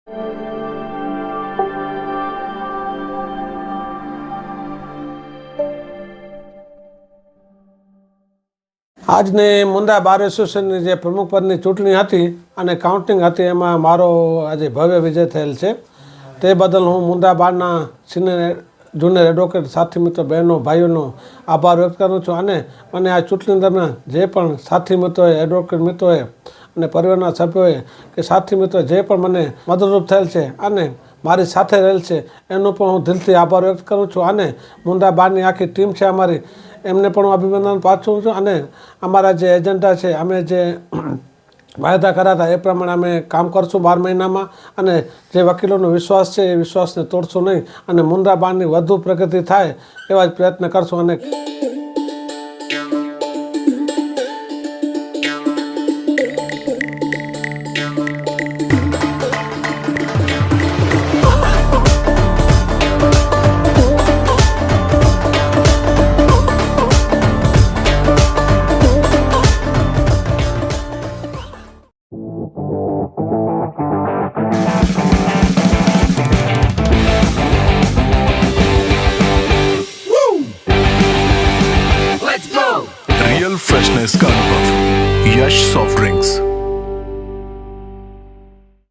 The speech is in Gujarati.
આજની મુંદા બાર એસોસિએશનની જે પ્રમુખ પદની ચૂંટણી હતી અને કાઉન્ટિંગ હતી એમાં મારો આજે ભવ્ય વિજય થયેલ છે. તે બદલ હું મુંદા બારના સિનિયર જુનિયર એડવોકેટ સાથી મિત્રો બહેનો ભાઈઓનો આભાર વ્યક્ત કરું છું. અને મને આ ચૂંટણી દરમિયાન જે પણ સાથી મિત્રોએ એડવોકેટ મિત્રોએ અને પરિવારના સભ્યોએ કે સાથી મિત્રો જે પણ મને મદદરૂપ થયેલ છે અને મારી સાથે રહેલ છે એનો પણ હું દિલથી આભાર વ્યક્ત કરું છું. અને મુંદા બારની આખી ટીમ છે અમારી, એમને પણ હું અભિનંદન પાઠવું છું. અને અમારા જે એજન્ડા છે, અમે જે વાયદા કર્યા હતા એ પ્રમાણે અમે કામ કરશું 12 મહિનામાં. અને જે વકીલોનો વિશ્વાસ છે એ વિશ્વાસને તોડશું નહીં અને મુંદા બારની વધુ પ્રગતિ થાય એવા જ પ્રયત્ન કરશું. અને रियल फ्रेशनेस का अनुभव यश सॉफ्ट ड्रिंक्स।